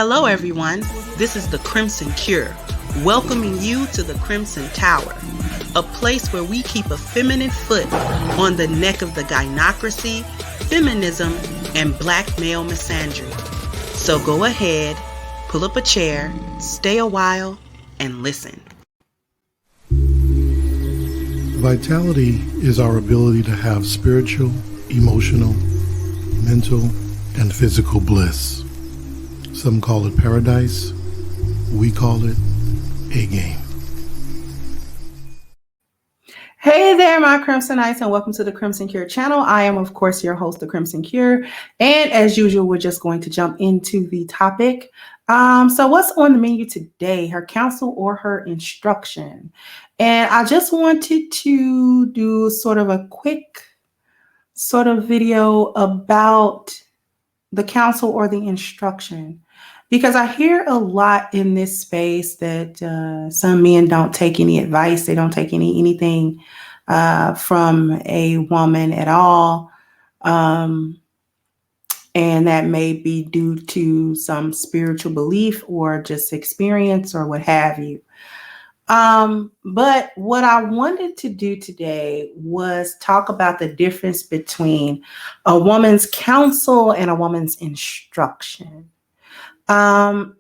Hello, everyone. This is the Crimson Cure, welcoming you to the Crimson Tower, a place where we keep a feminine foot on the neck of the gynocracy, feminism, and black male misandry. So go ahead, pull up a chair, stay a while, and listen. Vitality is our ability to have spiritual, emotional, mental, and physical bliss. Some call it paradise. We call it a game. Hey there, my Crimsonites, and welcome to the Crimson Cure channel. I am, of course, your host, the Crimson Cure. And as usual, we're just going to jump into the topic. So what's on the menu today? Her counsel or her instruction. And I just wanted to do sort of a quick sort of video about the counsel or the instruction, because I hear a lot in this space that some men don't take any advice. They don't take anything from a woman at all. And that may be due to some spiritual belief or just experience or what have you. But what I wanted to do today was talk about the difference between a woman's counsel and a woman's instruction. Our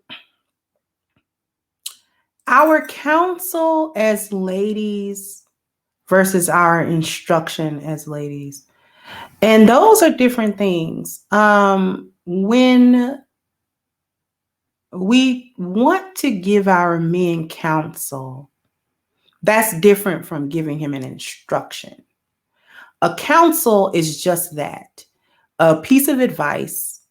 counsel as ladies versus our instruction as ladies. And those are different things. When we want to give our men counsel, that's different from giving him an instruction. A counsel is just that, a piece of advice,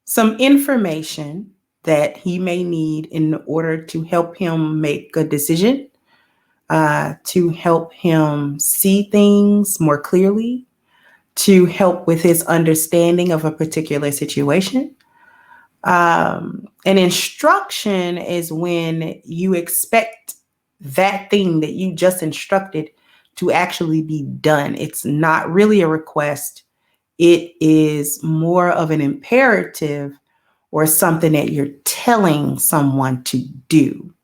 some information that he may need in order to help him make a decision, to help him see things more clearly, to help with his understanding of a particular situation. An instruction is when you expect that thing that you just instructed to actually be done. It's not really a request. It is more of an imperative or something that you're telling someone to do.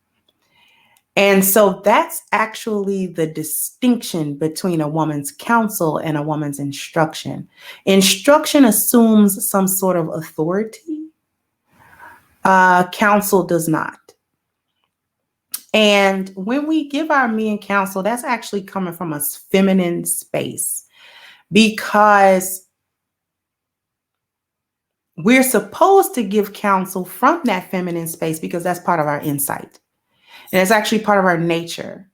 And so that's actually the distinction between a woman's counsel and a woman's instruction. Instruction assumes some sort of authority. Counsel does not. And when we give our men counsel, that's actually coming from a feminine space, because we're supposed to give counsel from that feminine space because that's part of our insight. And it's actually part of our nature.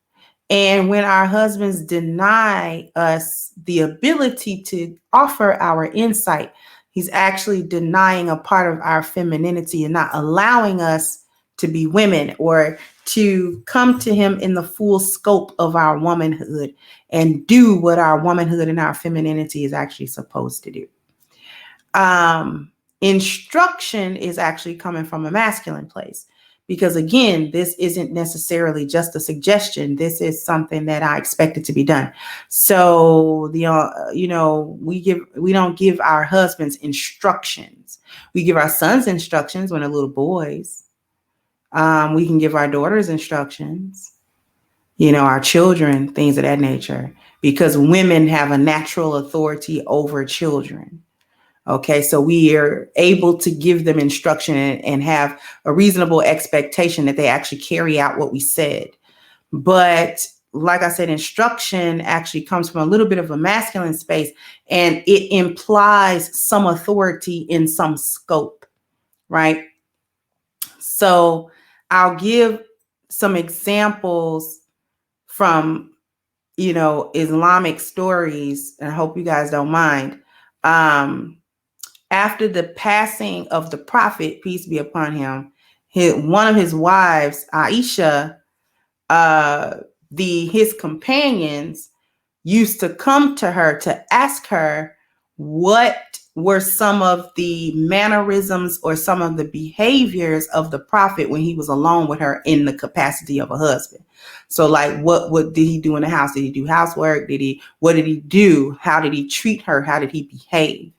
And when our husbands deny us the ability to offer our insight, he's actually denying a part of our femininity and not allowing us to be women or to come to him in the full scope of our womanhood and do what our womanhood and our femininity is actually supposed to do. Instruction is actually coming from a masculine place, because again, this isn't necessarily just a suggestion. This is something that I expected to be done. So we don't give our husbands instructions. We give our sons instructions when they're little boys. We can give our daughters instructions, our children, things of that nature, because women have a natural authority over children. Okay, so we are able to give them instruction and have a reasonable expectation that they actually carry out what we said. But like I said, instruction actually comes from a little bit of a masculine space, and it implies some authority in some scope, right? So I'll give some examples from, Islamic stories, and I hope you guys don't mind. After the passing of the prophet, peace be upon him, one of his wives, Aisha, his companions used to come to her to ask her what were some of the mannerisms or some of the behaviors of the prophet when he was alone with her in the capacity of a husband. So like, what did he do in the house? Did he do housework? What did he do? How did he treat her? How did he behave?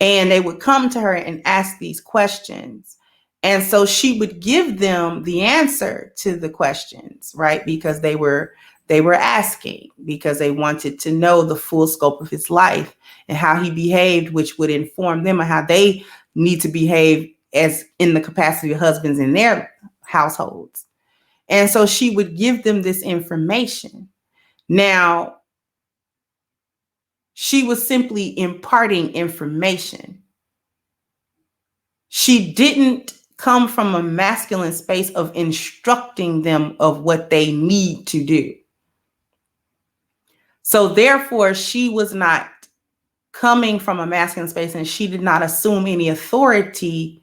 And they would come to her and ask these questions. And so she would give them the answer to the questions, right? Because they were asking, because they wanted to know the full scope of his life and how he behaved, which would inform them on how they need to behave as in the capacity of husbands in their households. And so she would give them this information. Now, she was simply imparting information. She didn't come from a masculine space of instructing them of what they need to do. So therefore, she was not coming from a masculine space, and she did not assume any authority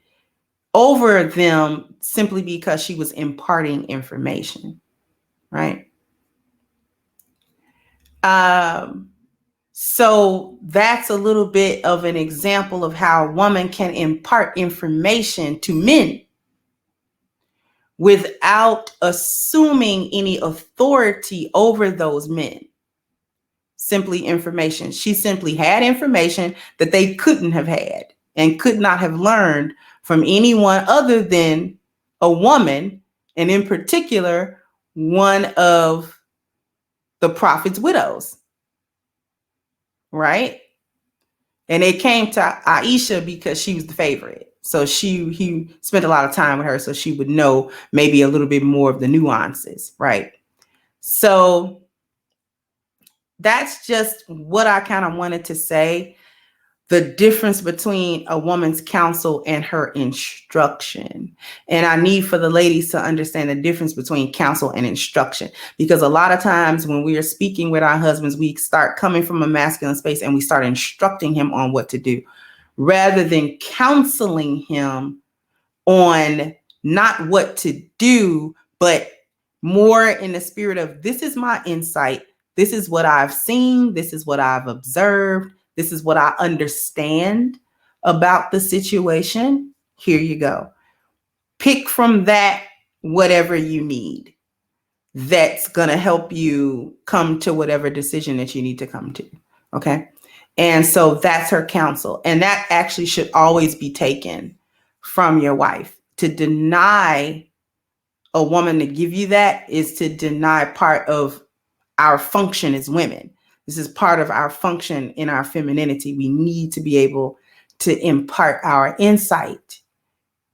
over them simply because she was imparting information, right? So that's a little bit of an example of how a woman can impart information to men without assuming any authority over those men. Simply information. She simply had information that they couldn't have had and could not have learned from anyone other than a woman, and in particular, one of the prophet's widows, right? And it came to Aisha because she was the favorite. So he spent a lot of time with her, so she would know maybe a little bit more of the nuances, right? So that's just what I kind of wanted to say. The difference between a woman's counsel and her instruction. And I need for the ladies to understand the difference between counsel and instruction, because a lot of times when we are speaking with our husbands, we start coming from a masculine space and we start instructing him on what to do rather than counseling him on not what to do, but more in the spirit of, this is my insight. This is what I've seen. This is what I've observed. This is what I understand about the situation. Here you go. Pick from that whatever you need that's going to help you come to whatever decision that you need to come to. Okay. And so that's her counsel. And that actually should always be taken from your wife. To deny a woman to give you that is to deny part of our function as women. This is part of our function in our femininity. We need to be able to impart our insight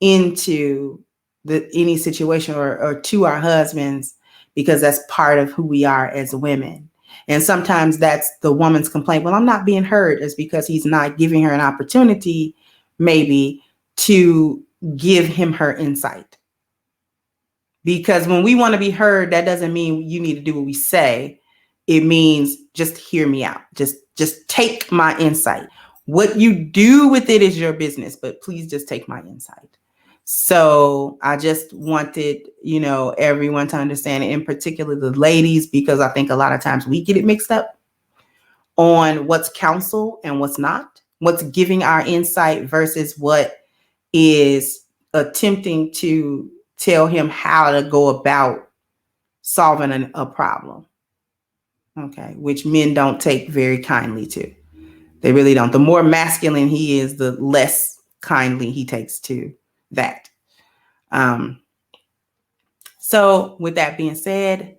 into any situation or to our husbands, because that's part of who we are as women. And sometimes that's the woman's complaint. Well, I'm not being heard, is because he's not giving her an opportunity maybe to give him her insight. Because when we want to be heard, that doesn't mean you need to do what we say. It means just hear me out. Just take my insight. What you do with it is your business, but please just take my insight. So I just wanted, everyone to understand, in particular the ladies, because I think a lot of times we get it mixed up on what's counsel and what's not, what's giving our insight versus what is attempting to tell him how to go about solving a problem. Okay, which men don't take very kindly to. They really don't. The more masculine he is, the less kindly he takes to that. So with that being said,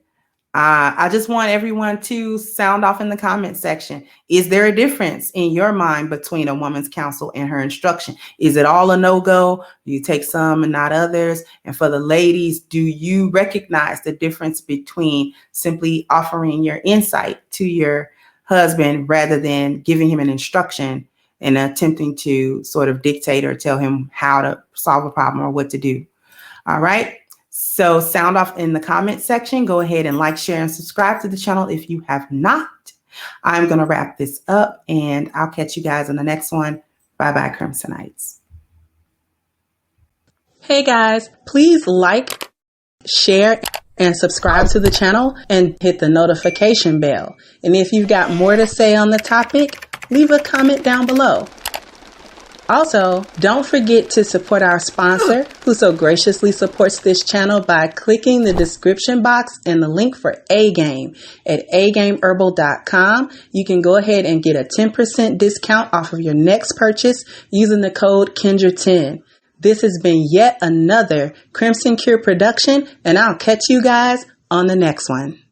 I just want everyone to sound off in the comment section. Is there a difference in your mind between a woman's counsel and her instruction? Is it all a no-go? Do you take some and not others? And for the ladies, do you recognize the difference between simply offering your insight to your husband rather than giving him an instruction and attempting to sort of dictate or tell him how to solve a problem or what to do? All right. So sound off in the comment section. Go ahead and like, share, and subscribe to the channel if you have not. I'm going to wrap this up and I'll catch you guys on the next one. Bye-bye, Crimsonites. Hey guys, please like, share, and subscribe to the channel and hit the notification bell. And if you've got more to say on the topic, leave a comment down below. Also, don't forget to support our sponsor, who so graciously supports this channel by clicking the description box and the link for A-Game at agameherbal.com. You can go ahead and get a 10% discount off of your next purchase using the code Kendra10. This has been yet another Crimson Cure production, and I'll catch you guys on the next one.